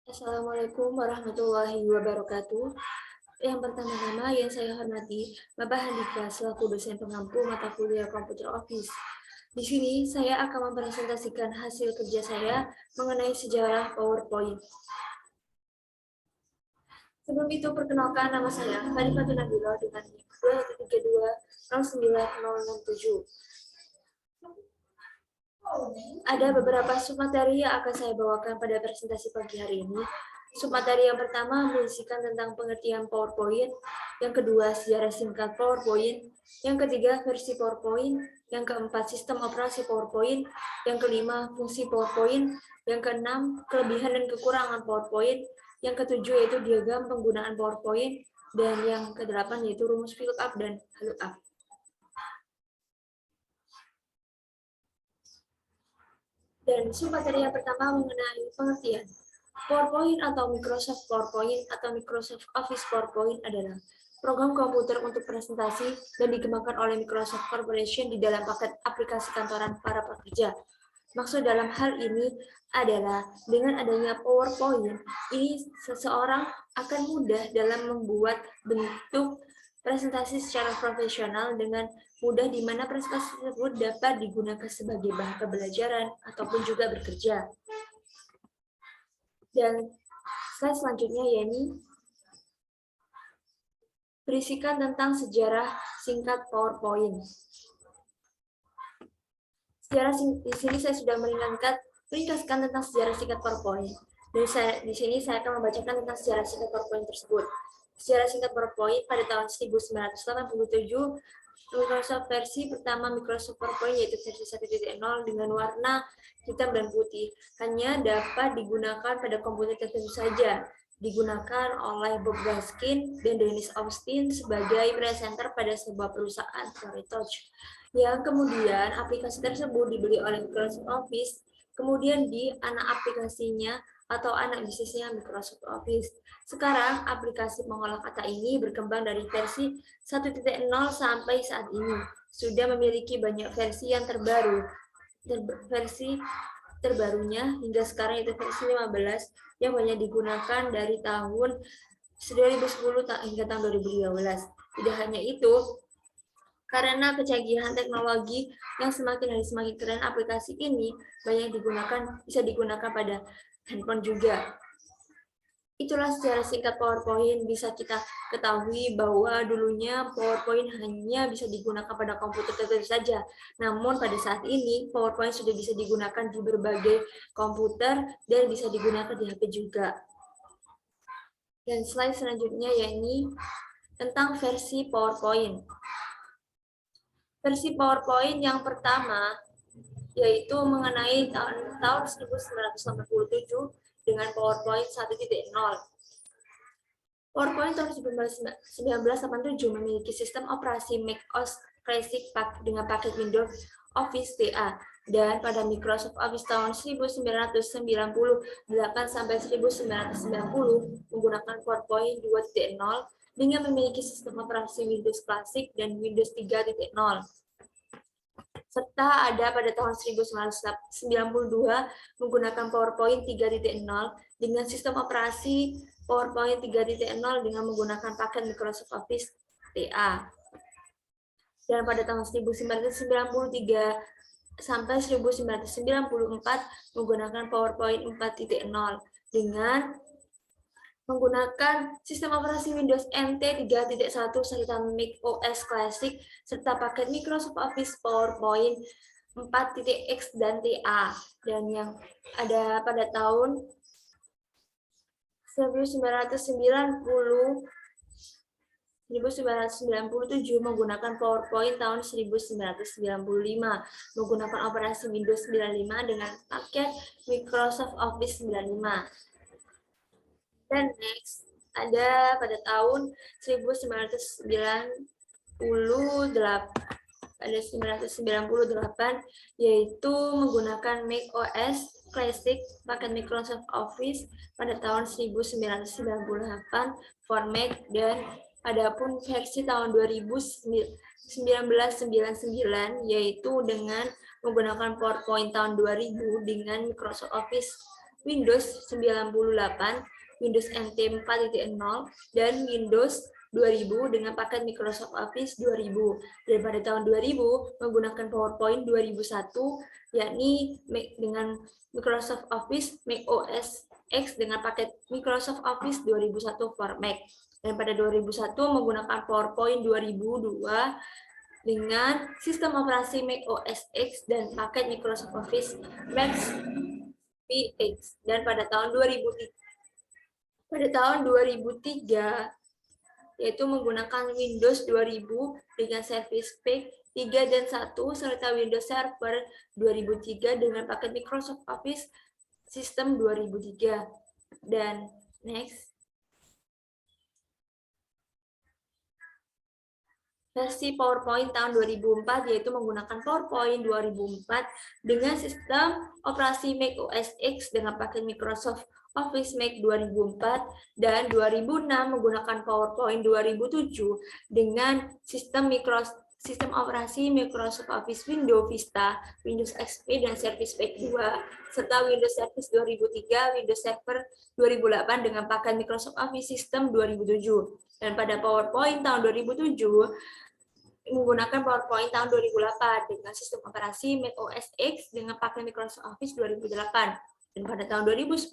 Assalamualaikum warahmatullahi wabarakatuh. Yang pertama-tama yang saya hormati, Bapak Handika selaku dosen pengampu mata kuliah Computer Office. Di sini saya akan mempresentasikan hasil kerja saya mengenai sejarah PowerPoint. Sebelum itu, perkenalkan nama saya, Farifatul Nabila dengan NIK 232096067. Ada beberapa submateri yang akan saya bawakan pada presentasi pagi hari ini. Submateri yang pertama berisikan tentang pengertian PowerPoint, yang kedua sejarah singkat PowerPoint, yang ketiga versi PowerPoint, yang keempat sistem operasi PowerPoint, yang kelima fungsi PowerPoint, yang keenam kelebihan dan kekurangan PowerPoint, yang ketujuh yaitu diagram penggunaan PowerPoint, dan yang kedelapan yaitu rumus fill up dan look up. Dan submateri yang pertama mengenai pengertian. PowerPoint atau Microsoft PowerPoint atau Microsoft Office PowerPoint adalah program komputer untuk presentasi dan dikembangkan oleh Microsoft Corporation di dalam paket aplikasi kantoran para pekerja. Maksud dalam hal ini adalah dengan adanya PowerPoint, ini seseorang akan mudah dalam membuat bentuk presentasi secara profesional dengan mudah di mana presentasi tersebut dapat digunakan sebagai bahan pembelajaran ataupun juga bekerja. Dan slide selanjutnya yakni berisikan tentang sejarah singkat PowerPoint. Di sini saya sudah meringkaskan tentang sejarah singkat PowerPoint. Di sini saya akan membacakan tentang sejarah singkat PowerPoint tersebut. Sejarah singkat PowerPoint pada tahun 1987, Microsoft versi pertama Microsoft PowerPoint yaitu versi 1.0 dengan warna hitam dan putih hanya dapat digunakan pada komputer tertentu saja, digunakan oleh Bob Gaskin dan Dennis Austin sebagai presenter pada sebuah perusahaan PowerTouch. Yang kemudian aplikasi tersebut dibeli oleh Microsoft Office, kemudian di anak aplikasinya atau anak bisnisnya Microsoft Office. Sekarang aplikasi mengolah kata ini berkembang dari versi 1.0 sampai saat ini. Sudah memiliki banyak versi yang terbaru. Versi terbarunya hingga sekarang itu versi 15 yang banyak digunakan dari tahun 2010 hingga tahun 2012. Tidak hanya itu, karena kecanggihan teknologi yang semakin hari semakin keren, aplikasi ini bisa digunakan pada handphone juga. Itulah secara singkat PowerPoint. Bisa kita ketahui bahwa dulunya PowerPoint hanya bisa digunakan pada komputer tertentu saja. Namun pada saat ini PowerPoint sudah bisa digunakan di berbagai komputer dan bisa digunakan di HP juga. Dan slide selanjutnya yakni tentang versi PowerPoint. Versi PowerPoint yang pertama yaitu mengenai tahun 1987 dengan PowerPoint 1.0. PowerPoint tahun 1987 memiliki sistem operasi Mac OS Classic dengan paket Windows Office TA, dan pada Microsoft Office tahun 1998 sampai 1990 menggunakan PowerPoint 2.0 dengan memiliki sistem operasi Windows Classic dan Windows 3.0. Serta ada pada tahun 1992 menggunakan PowerPoint 3.0 dengan sistem operasi PowerPoint 3.0 dengan menggunakan paket Microsoft Office TA. Dan pada tahun 1993 sampai 1994 menggunakan PowerPoint 4.0 dengan menggunakan sistem operasi Windows NT 3.1 serta Mac OS Classic serta paket Microsoft Office PowerPoint 4.x dan TA. Dan yang ada pada tahun 1997 menggunakan PowerPoint tahun 1995 menggunakan operasi Windows 95 dengan paket Microsoft Office 95. Dan next ada pada tahun 1998 yaitu menggunakan Mac OS Classic paket Microsoft Office pada tahun 1998 for Mac, dan adapun versi tahun 1999 yaitu dengan menggunakan PowerPoint tahun 2000 dengan Microsoft Office Windows 98, Windows NT 4.0, dan Windows 2000 dengan paket Microsoft Office 2000. Dan pada tahun 2000 menggunakan PowerPoint 2001, yakni dengan Microsoft Office Mac OS X dengan paket Microsoft Office 2001 for Mac. Dan pada 2001 menggunakan PowerPoint 2002 dengan sistem operasi Mac OS X dan paket Microsoft Office Mac PX. Dan pada tahun 2003 yaitu menggunakan Windows 2000 dengan Service Pack 3 dan 1 serta Windows Server 2003 dengan paket Microsoft Office System 2003. Dan next, versi PowerPoint tahun 2004 yaitu menggunakan PowerPoint 2004 dengan sistem operasi Mac OS X dengan paket Microsoft Office Mac 2004, dan 2006 menggunakan PowerPoint 2007 dengan sistem operasi Microsoft Office Windows Vista, Windows XP, dan Service Pack 2, serta Windows Service 2003, Windows Server 2008 dengan paket Microsoft Office System 2007. Dan pada PowerPoint tahun 2007, menggunakan PowerPoint tahun 2008 dengan sistem operasi Mac OS X dengan paket Microsoft Office 2008. Dan pada tahun 2010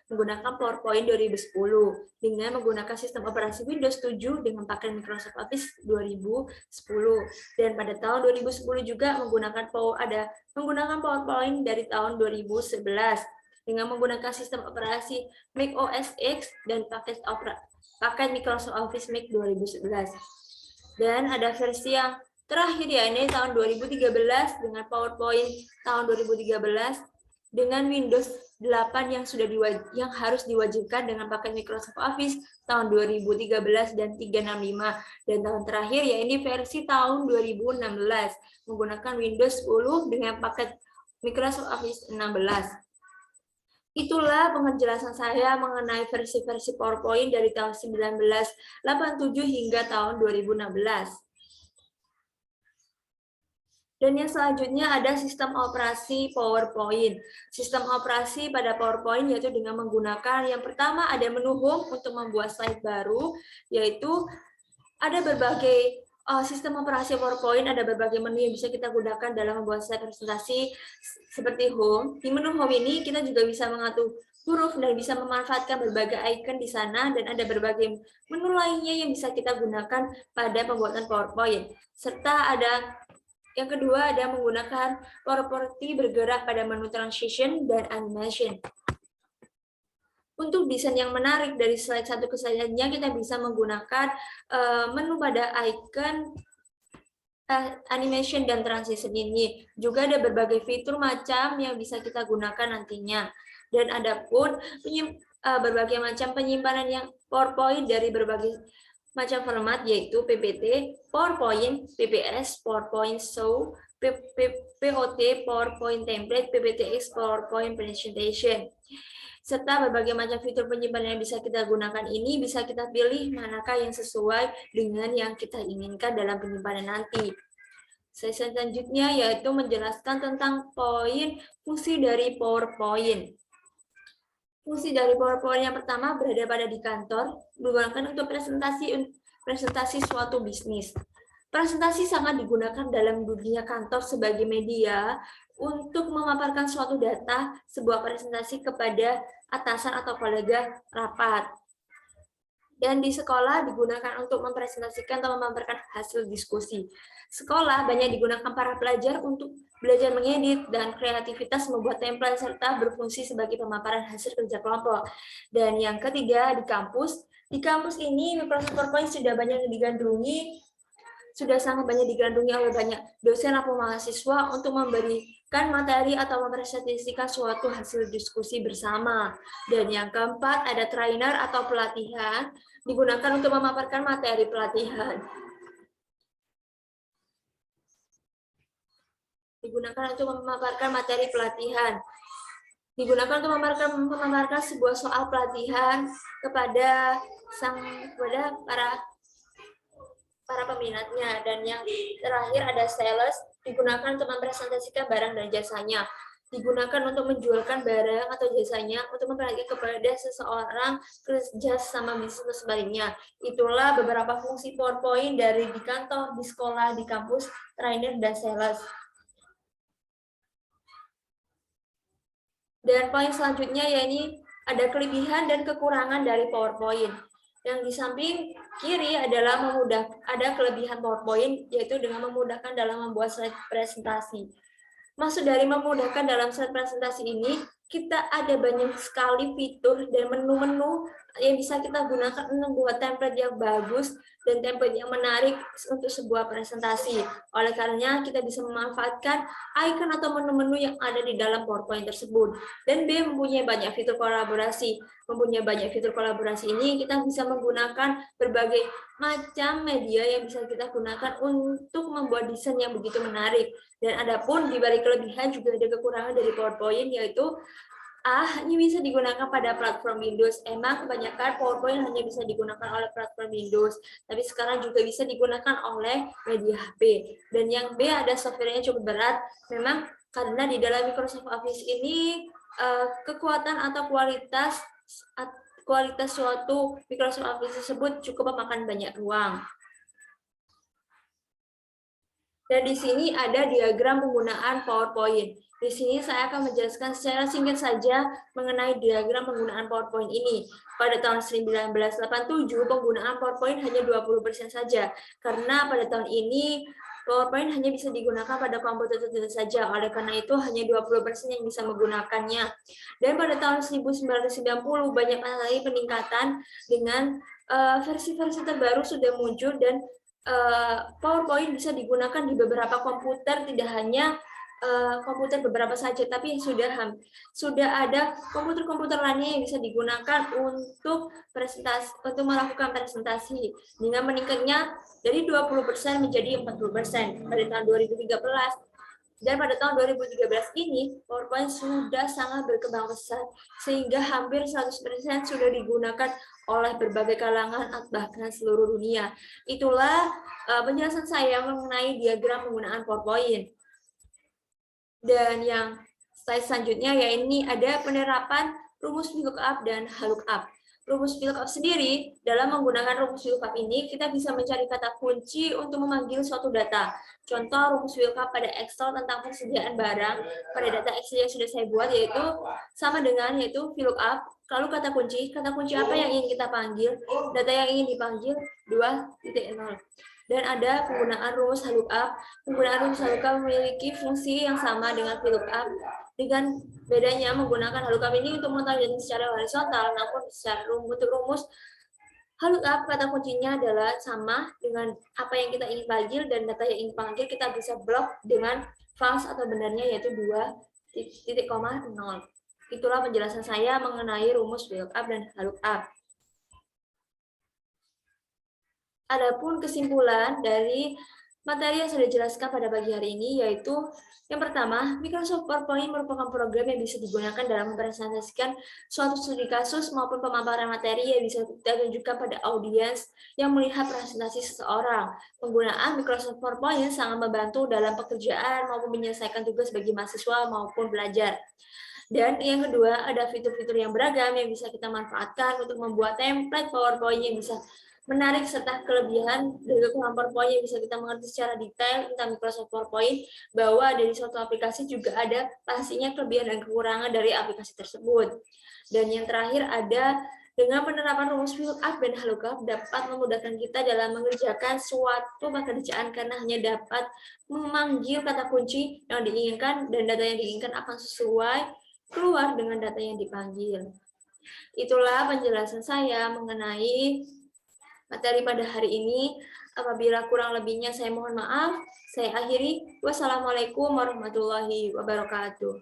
menggunakan PowerPoint 2010 dengan menggunakan sistem operasi Windows 7 dengan paket Microsoft Office 2010. Dan pada tahun 2010 juga menggunakan PowerPoint dari tahun 2011 dengan menggunakan sistem operasi Mac OS X dan paket Microsoft Office Mac 2011. Dan ada versi yang terakhir ya, ini tahun 2013 dengan PowerPoint tahun 2013 dengan Windows 8 yang harus diwajibkan dengan paket Microsoft Office tahun 2013 dan 365. Dan tahun terakhir ya ini versi tahun 2016 menggunakan Windows 10 dengan paket Microsoft Office 16. Itulah penjelasan saya mengenai versi-versi PowerPoint dari tahun 1987 hingga tahun 2016. Dan yang selanjutnya ada sistem operasi PowerPoint. Sistem operasi pada PowerPoint yaitu dengan menggunakan yang pertama ada menu home untuk membuat slide baru, yaitu ada berbagai sistem operasi PowerPoint, ada berbagai menu yang bisa kita gunakan dalam membuat slide presentasi seperti home. Di menu home ini kita juga bisa mengatur huruf dan bisa memanfaatkan berbagai icon di sana, dan ada berbagai menu lainnya yang bisa kita gunakan pada pembuatan PowerPoint. Serta ada yang kedua ada menggunakan properti bergerak pada menu transition dan animation. Untuk desain yang menarik dari slide satu ke slide lainnya, kita bisa menggunakan menu pada icon, animation, dan transition ini. Juga ada berbagai fitur macam yang bisa kita gunakan nantinya. Dan ada pun berbagai macam penyimpanan yang PowerPoint dari berbagai macam format, yaitu PPT, PowerPoint, PPS, PowerPoint Show, POT, PowerPoint Template, PPTX, PowerPoint Presentation. Serta berbagai macam fitur penyimpanan yang bisa kita gunakan ini, bisa kita pilih manakah yang sesuai dengan yang kita inginkan dalam penyimpanan nanti. Sesi selanjutnya yaitu menjelaskan tentang fungsi dari PowerPoint. Fungsi dari PowerPoint yang pertama berada pada di kantor, digunakan untuk presentasi suatu bisnis. Presentasi sangat digunakan dalam dunia kantor sebagai media untuk memaparkan suatu data, sebuah presentasi kepada atasan atau kolega rapat. Dan di sekolah digunakan untuk mempresentasikan atau memaparkan hasil diskusi. Sekolah banyak digunakan para pelajar untuk belajar mengedit dan kreativitas membuat template serta berfungsi sebagai pemaparan hasil kerja kelompok. Dan yang ketiga di kampus ini Microsoft PowerPoint sudah sangat banyak digandrungi oleh banyak dosen atau mahasiswa untuk memberikan materi atau mempresentasikan suatu hasil diskusi bersama. Dan yang keempat ada trainer atau pelatihan digunakan untuk memaparkan materi pelatihan. Digunakan untuk memaparkan memaparkan sebuah soal pelatihan kepada para peminatnya. Dan yang terakhir ada sales, digunakan untuk mempresentasikan barang dan jasanya. digunakan untuk menjualkan barang atau jasanya untuk memperhatikan kepada seseorang kerja sama bisnis atau sebaliknya. Itulah beberapa fungsi PowerPoint dari di kantor, di sekolah, di kampus, trainer, dan sales. Dan poin selanjutnya yaitu ada kelebihan dan kekurangan dari PowerPoint. Yang di samping kiri adalah ada kelebihan PowerPoint yaitu dengan memudahkan dalam membuat slide presentasi. Maksud dari memudahkan dalam slide presentasi ini, kita ada banyak sekali fitur dan menu-menu yang bisa kita gunakan untuk membuat template yang bagus dan template yang menarik untuk sebuah presentasi. Oleh karenanya, kita bisa memanfaatkan icon atau menu-menu yang ada di dalam PowerPoint tersebut. Dan B, mempunyai banyak fitur kolaborasi. Mempunyai banyak fitur kolaborasi ini, kita bisa menggunakan berbagai macam media yang bisa kita gunakan untuk membuat desain yang begitu menarik. Dan adapun di balik kelebihan juga ada kekurangan dari PowerPoint, yaitu hanya bisa digunakan pada platform Windows. Emang kebanyakan PowerPoint hanya bisa digunakan oleh platform Windows, tapi sekarang juga bisa digunakan oleh media HP. Dan yang B, ada softwarenya cukup berat, memang karena di dalam Microsoft Office ini kekuatan atau kualitas suatu Microsoft Office tersebut cukup memakan banyak ruang. Dan di sini ada diagram penggunaan PowerPoint. Di sini saya akan menjelaskan secara singkat saja mengenai diagram penggunaan PowerPoint ini. Pada tahun 1987, penggunaan PowerPoint hanya 20% saja. Karena pada tahun ini, PowerPoint hanya bisa digunakan pada komputer tertentu saja. Oleh karena itu, hanya 20% yang bisa menggunakannya. Dan pada tahun 1990, banyak sekali peningkatan dengan versi-versi terbaru sudah muncul dan PowerPoint bisa digunakan di beberapa komputer, tidak hanya komputer beberapa saja, tapi sudah ada komputer-komputer lainnya yang bisa digunakan untuk melakukan presentasi dengan meningkatnya dari 20% menjadi 40% pada tahun 2013. Dan pada tahun 2013 ini, PowerPoint sudah sangat berkembang pesat, sehingga hampir 100% sudah digunakan oleh berbagai kalangan, bahkan seluruh dunia. Itulah penjelasan saya mengenai diagram penggunaan PowerPoint. Dan yang slide selanjutnya, ya ini ada penerapan rumus VLOOKUP dan HLOOKUP. Rumus VLOOKUP sendiri, dalam menggunakan rumus VLOOKUP ini, kita bisa mencari kata kunci untuk memanggil suatu data. Contoh rumus VLOOKUP pada Excel tentang persediaan barang, pada data Excel yang sudah saya buat, yaitu sama dengan VLOOKUP, lalu kata kunci apa yang ingin kita panggil, data yang ingin dipanggil, 2.0. Dan ada penggunaan rumus HLOOKUP. Penggunaan rumus HLOOKUP memiliki fungsi yang sama dengan VLOOKUP, dengan bedanya menggunakan HLOOKUP ini untuk mengetahui data secara horizontal, namun secara untuk rumus HLOOKUP kata kuncinya adalah sama dengan apa yang kita ingin panggil, dan data yang ingin panggil kita bisa blok dengan false atau benarnya, yaitu 2.0. Itulah penjelasan saya mengenai rumus VLOOKUP dan HLOOKUP. Adapun kesimpulan dari materi yang sudah dijelaskan pada pagi hari ini, yaitu yang pertama, Microsoft PowerPoint merupakan program yang bisa digunakan dalam mempresentasikan suatu studi kasus maupun pemaparan materi yang bisa kita tunjukkan pada audiens yang melihat presentasi seseorang. Penggunaan Microsoft PowerPoint sangat membantu dalam pekerjaan maupun menyelesaikan tugas bagi mahasiswa maupun belajar. Dan yang kedua, ada fitur-fitur yang beragam yang bisa kita manfaatkan untuk membuat template PowerPoint yang bisa menarik, serta kelebihan dari kekurangan PowerPoint yang bisa kita mengerti secara detail tentang Microsoft PowerPoint, bahwa dari suatu aplikasi juga ada pastinya kelebihan dan kekurangan dari aplikasi tersebut. Dan yang terakhir ada dengan penerapan rumus VLOOKUP dan HLOOKUP dapat memudahkan kita dalam mengerjakan suatu pekerjaan karena hanya dapat memanggil kata kunci yang diinginkan dan data yang diinginkan akan sesuai keluar dengan data yang dipanggil. Itulah penjelasan saya mengenai materi pada hari ini. Apabila kurang lebihnya saya mohon maaf. Saya akhiri. Wassalamualaikum warahmatullahi wabarakatuh.